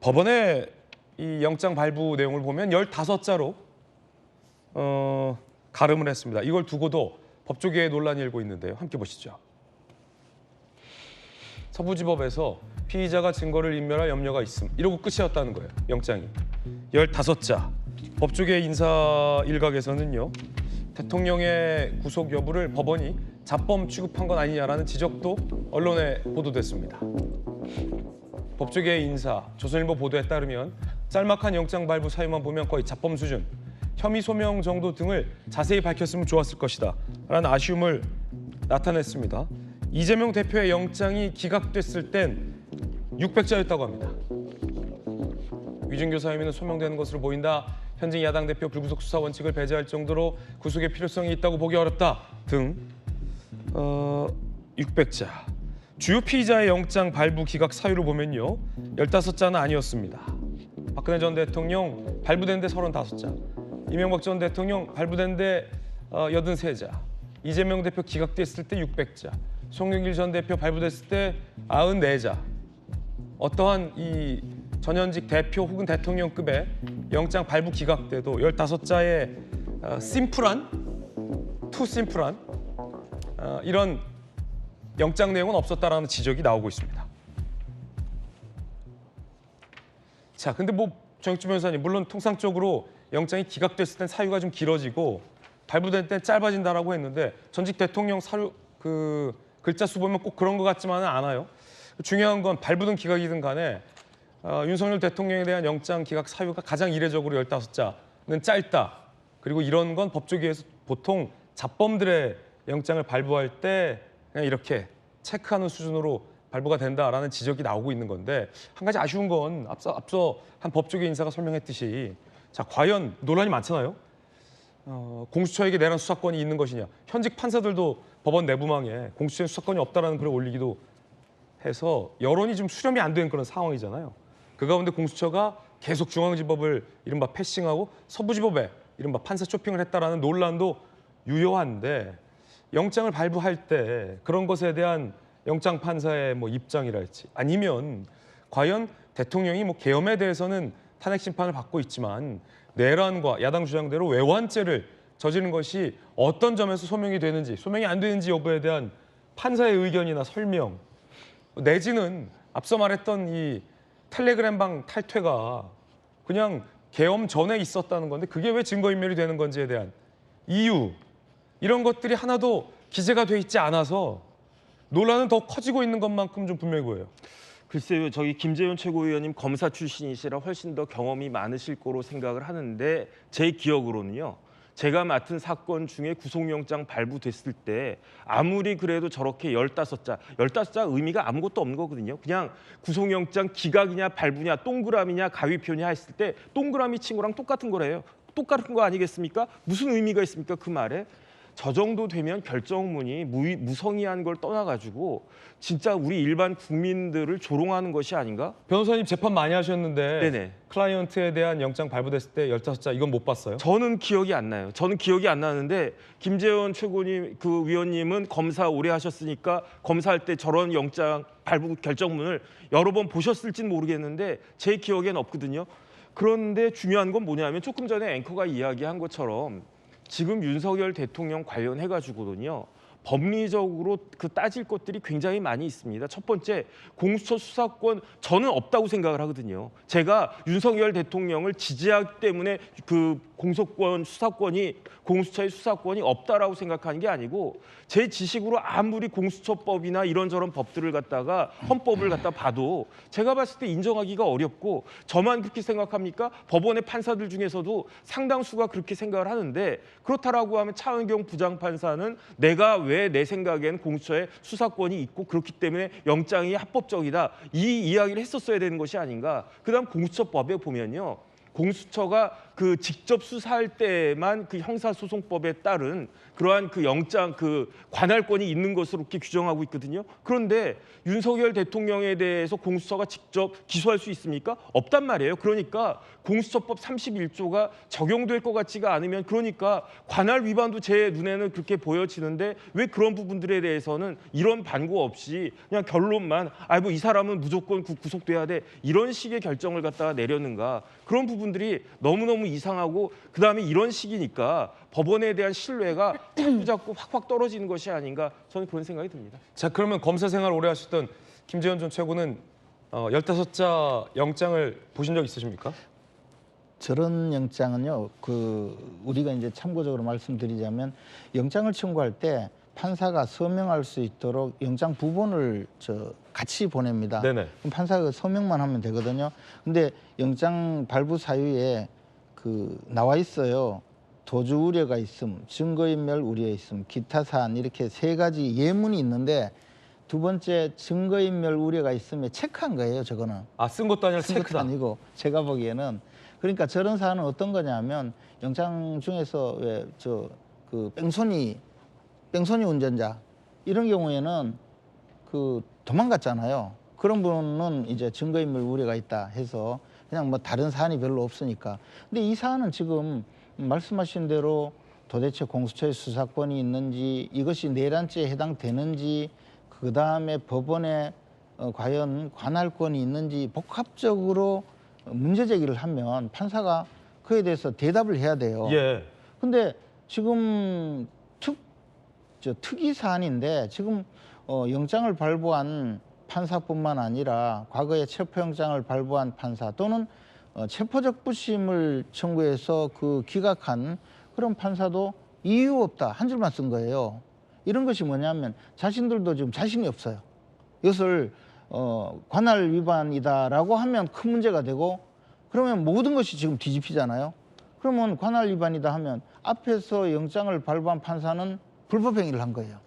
법원의 이 영장 발부 내용을 보면 15자로 가름을 했습니다. 이걸 두고도 법조계에 논란이 일고 있는데요. 함께 보시죠. 서부지법에서 피의자가 증거를 인멸할 염려가 있음 이러고 끝이었다는 거예요. 영장이 15자. 법조계 인사 일각에서는요. 대통령의 구속 여부를 법원이 자범 취급한 건 아니냐라는 지적도 언론에 보도됐습니다. 법조계 인사, 조선일보 보도에 따르면 짤막한 영장 발부 사유만 보면 거의 자범 수준, 혐의 소명 정도 등을 자세히 밝혔으면 좋았을 것이다 라는 아쉬움을 나타냈습니다. 이재명 대표의 영장이 기각됐을 땐 600자였다고 합니다. 위증교사 혐의는 소명되는 것으로 보인다. 현직 야당 대표 불구속 수사 원칙을 배제할 정도로 구속의 필요성이 있다고 보기 어렵다 등 600자. 주요 피의자의 영장 발부 기각 사유를 보면요. 15자는 아니었습니다. 박근혜 전 대통령 발부된 데 35자. 이명박 전 대통령 발부된 데 83자. 이재명 대표 기각됐을 때 600자. 송영길 전 대표 발부됐을 때 94자. 어떠한 이 전현직 대표 혹은 대통령급의 영장 발부 기각 때도 15자의 심플한 이런 영장 내용은 없었다라는 지적이 나오고 있습니다. 자, 근데 뭐 정익주 변호사님, 물론 통상적으로 영장이 기각됐을 땐 사유가 좀 길어지고 발부될 땐 짧아진다라고 했는데 전직 대통령 사유 글자 수 보면 꼭 그런 것 같지만은 않아요. 중요한 건 발부든 기각이든 간에 윤석열 대통령에 대한 영장 기각 사유가 가장 이례적으로 15자는 짧다. 그리고 이런 건 법조계에서 보통 자범들의 영장을 발부할 때 그냥 이렇게 체크하는 수준으로 발부가 된다라는 지적이 나오고 있는 건데 한 가지 아쉬운 건 앞서 한 법조계 인사가 설명했듯이 자 과연 논란이 많잖아요. 공수처에게 내란 수사권이 있는 것이냐. 현직 판사들도 법원 내부망에 공수처에 수사권이 없다라는 글을 올리기도 해서 여론이 좀 수렴이 안 된 그런 상황이잖아요. 그 가운데 공수처가 계속 중앙지법을 이른바 패싱하고 서부지법에 이른바 판사 쇼핑을 했다라는 논란도 유효한데 영장을 발부할 때 그런 것에 대한 영장 판사의 뭐 입장이랄지 아니면 과연 대통령이 뭐 계엄에 대해서는 탄핵 심판을 받고 있지만 내란과 야당 주장대로 외환죄를 저지른 것이 어떤 점에서 소명이 되는지 소명이 안 되는지 여부에 대한 판사의 의견이나 설명 내지는 앞서 말했던 이 텔레그램방 탈퇴가 그냥 계엄 전에 있었다는 건데 그게 왜 증거인멸이 되는 건지에 대한 이유 이런 것들이 하나도 기재가 돼 있지 않아서 논란은 더 커지고 있는 것만큼 좀 분명해 보여요. 글쎄요, 저기 김재현 최고위원님 검사 출신이시라 훨씬 더 경험이 많으실 거로 생각을 하는데 제 기억으로는요. 제가 맡은 사건 중에 구속영장 발부됐을 때 아무리 그래도 저렇게 15자 의미가 아무것도 없는 거거든요. 그냥 구속영장 기각이냐 발부냐 동그라미냐 가위표냐 했을 때 동그라미 친 거랑 똑같은 거래요. 똑같은 거 아니겠습니까? 무슨 의미가 있습니까? 그 말에. 저 정도 되면 결정문이 무성의한 걸 떠나가지고 진짜 우리 일반 국민들을 조롱하는 것이 아닌가? 변호사님 재판 많이 하셨는데 네네. 클라이언트에 대한 영장 발부됐을 때 15자 이건 못 봤어요? 저는 기억이 안 나요. 저는 기억이 안 나는데 김재원 최고님 그 위원님은 검사 오래 하셨으니까 검사할 때 저런 영장 발부 결정문을 여러 번 보셨을지는 모르겠는데 제 기억엔 없거든요. 그런데 중요한 건 뭐냐면 조금 전에 앵커가 이야기한 것처럼 지금 윤석열 대통령 관련해가지고는요. 법리적으로 따질 것들이 굉장히 많이 있습니다. 첫 번째, 공수처 수사권 저는 없다고 생각을 하거든요. 제가 윤석열 대통령을 지지하기 때문에 그 공소권 수사권이 공수처의 수사권이 없다라고 생각하는 게 아니고 제 지식으로 아무리 공수처법이나 이런저런 법들을 갖다가 헌법을 갖다 봐도 제가 봤을 때 인정하기가 어렵고 저만 그렇게 생각합니까? 법원의 판사들 중에서도 상당수가 그렇게 생각을 하는데 그렇다라고 하면 차은경 부장판사는 내가 왜 내 생각엔 공수처에 수사권이 있고 그렇기 때문에 영장이 합법적이다 이 이야기를 했었어야 되는 것이 아닌가. 그다음 공수처법에 보면요. 공수처가 그 직접 수사할 때만 그 형사소송법에 따른 그러한 그 영장 그 관할권이 있는 것으로 이렇게 규정하고 있거든요. 그런데 윤석열 대통령에 대해서 공수처가 직접 기소할 수 있습니까? 없단 말이에요. 그러니까 공수처법 31조가 적용될 것 같지가 않으면 그러니까 관할 위반도 제 눈에는 그렇게 보여지는데 왜 그런 부분들에 대해서는 이런 반고 없이 그냥 결론만 뭐 이 사람은 무조건 구속돼야 돼 이런 식의 결정을 갖다가 내렸는가 그런 부분들이 너무너무 이상하고 그다음에 이런 식이니까 법원에 대한 신뢰가 자꾸 확확 떨어지는 것이 아닌가 저는 그런 생각이 듭니다. 자, 그러면 검사 생활 오래 하셨던 김재현 전 최고는 15자 영장을 보신 적 있으십니까? 저런 영장은요, 우리가 이제 참고적으로 말씀드리자면 영장을 청구할 때 판사가 서명할 수 있도록 영장 부본을 같이 보냅니다. 네네. 그럼 판사가 서명만 하면 되거든요. 근데 영장 발부 사유에 나와 있어요. 도주 우려가 있음, 증거인멸 우려 있음, 기타 사안 이렇게 3가지 예문이 있는데 두 번째 증거인멸 우려가 있으면 체크한 거예요. 저거는. 쓴 것도 아니라 쓴 것도 체크다. 아니고 제가 보기에는 그러니까 저런 사안은 어떤 거냐면 영장 중에서 왜 뺑소니 운전자 이런 경우에는 도망갔잖아요. 그런 분은 이제 증거인멸 우려가 있다 해서 그냥 뭐 다른 사안이 별로 없으니까. 근데 이 사안은 지금 말씀하신 대로 도대체 공수처의 수사권이 있는지 이것이 내란죄에 해당되는지 그다음에 법원에 과연 관할권이 있는지 복합적으로 문제 제기를 하면 판사가 그에 대해서 대답을 해야 돼요. 예. 근데 지금 특이 사안인데 지금 영장을 발부한 판사뿐만 아니라 과거에 체포영장을 발부한 판사 또는 체포적 부심을 청구해서 기각한 그런 판사도 이유 없다 한 줄만 쓴 거예요. 이런 것이 뭐냐면 자신들도 지금 자신이 없어요. 이것을 관할 위반이다라고 하면 큰 문제가 되고 그러면 모든 것이 지금 뒤집히잖아요. 그러면 관할 위반이다 하면 앞에서 영장을 발부한 판사는 불법 행위를 한 거예요.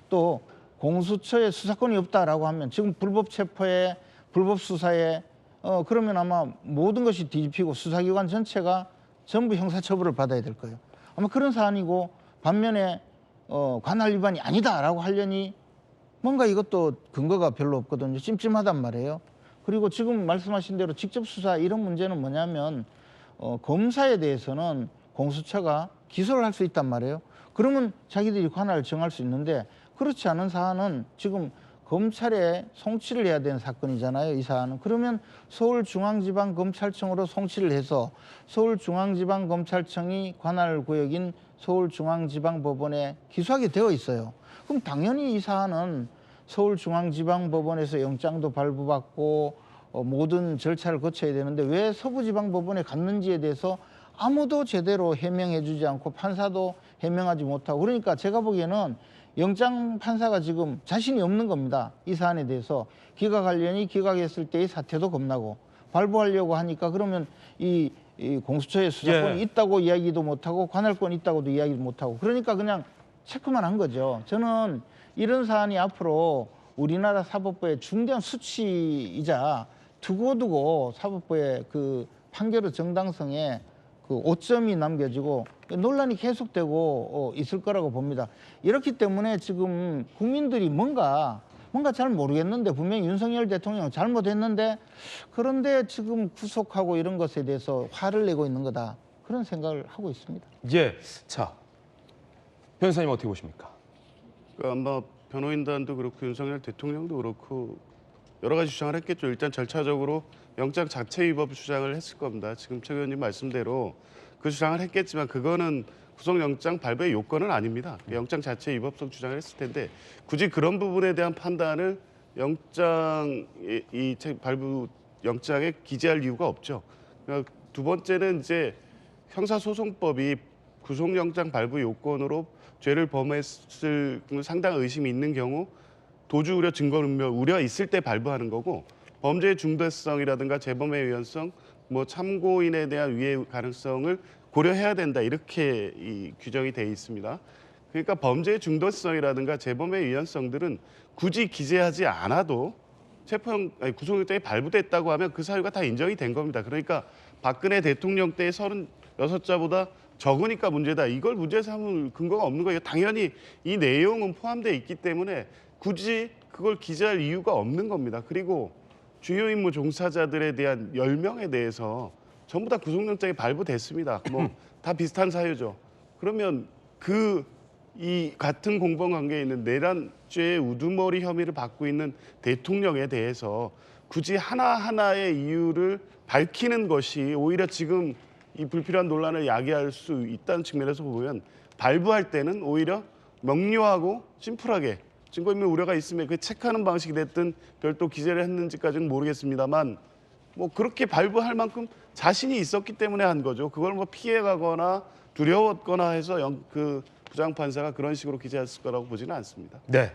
또 공수처에 수사권이 없다라고 하면 지금 불법 체포에 불법 수사에 그러면 아마 모든 것이 뒤집히고 수사기관 전체가 전부 형사처벌을 받아야 될 거예요. 아마 그런 사안이고 반면에 관할 위반이 아니다라고 하려니 뭔가 이것도 근거가 별로 없거든요. 찜찜하단 말이에요. 그리고 지금 말씀하신 대로 직접 수사 이런 문제는 뭐냐면 검사에 대해서는 공수처가 기소를 할 수 있단 말이에요. 그러면 자기들이 관할을 정할 수 있는데 그렇지 않은 사안은 지금 검찰에 송치를 해야 되는 사건이잖아요. 이 사안은. 그러면 서울중앙지방검찰청으로 송치를 해서 서울중앙지방검찰청이 관할구역인 서울중앙지방법원에 기소하게 되어 있어요. 그럼 당연히 이 사안은 서울중앙지방법원에서 영장도 발부받고 모든 절차를 거쳐야 되는데 왜 서부지방법원에 갔는지에 대해서 아무도 제대로 해명해 주지 않고 판사도 해명하지 못하고 그러니까 제가 보기에는 영장 판사가 지금 자신이 없는 겁니다. 이 사안에 대해서 기각하려니 기각했을 때의 사태도 겁나고 발부하려고 하니까 그러면 이 공수처의 수사권이 있다고 이야기도 못하고 관할권이 있다고도 이야기도 못하고 그러니까 그냥 체크만 한 거죠. 저는 이런 사안이 앞으로 우리나라 사법부의 중대한 수치이자 두고두고 사법부의 판결의 정당성에 오점이 남겨지고 논란이 계속되고 있을 거라고 봅니다. 이렇기 때문에 지금 국민들이 뭔가 잘 모르겠는데 분명히 윤석열 대통령은 잘못했는데 그런데 지금 구속하고 이런 것에 대해서 화를 내고 있는 거다. 그런 생각을 하고 있습니다. 예. 자, 변호사님 어떻게 보십니까? 아마 변호인단도 그렇고 윤석열 대통령도 그렇고 여러 가지 주장을 했겠죠. 일단 절차적으로 영장 자체 위법 주장을 했을 겁니다. 지금 최 의원님 말씀대로 그 주장을 했겠지만 그거는 구속영장 발부의 요건은 아닙니다. 영장 자체 위법성 주장을 했을 텐데 굳이 그런 부분에 대한 판단을 발부 영장에 기재할 이유가 없죠. 그러니까 두 번째는 이제 형사소송법이 구속영장 발부 요건으로 죄를 범했을 상당한 의심이 있는 경우 도주 우려, 증거인멸 우려 있을 때 발부하는 거고 범죄의 중대성이라든가 재범의 위헌성, 참고인에 대한 위해 가능성을 고려해야 된다 이렇게 규정이 돼 있습니다. 그러니까 범죄의 중대성이라든가 재범의 위헌성들은 굳이 기재하지 않아도 구속영장이 발부됐다고 하면 그 사유가 다 인정이 된 겁니다. 그러니까 박근혜 대통령 때 38 6자보다 적으니까 문제다. 이걸 문제 삼을 근거가 없는 거예요. 당연히 이 내용은 포함되어 있기 때문에 굳이 그걸 기재할 이유가 없는 겁니다. 그리고 주요 임무 종사자들에 대한 10명에 대해서 전부 다 구속영장이 발부됐습니다. 뭐 다 비슷한 사유죠. 그러면 이 같은 공범 관계에 있는 내란죄의 우두머리 혐의를 받고 있는 대통령에 대해서 굳이 하나하나의 이유를 밝히는 것이 오히려 지금 이 불필요한 논란을 야기할 수 있다는 측면에서 보면 발부할 때는 오히려 명료하고 심플하게 증거인멸 우려가 있으면 그 체크하는 방식이 됐든 별도 기재를 했는지까지는 모르겠습니다만 뭐 그렇게 발부할 만큼 자신이 있었기 때문에 한 거죠. 그걸 뭐 피해가거나 두려웠거나 해서 그 부장판사가 그런 식으로 기재했을 거라고 보지는 않습니다. 네.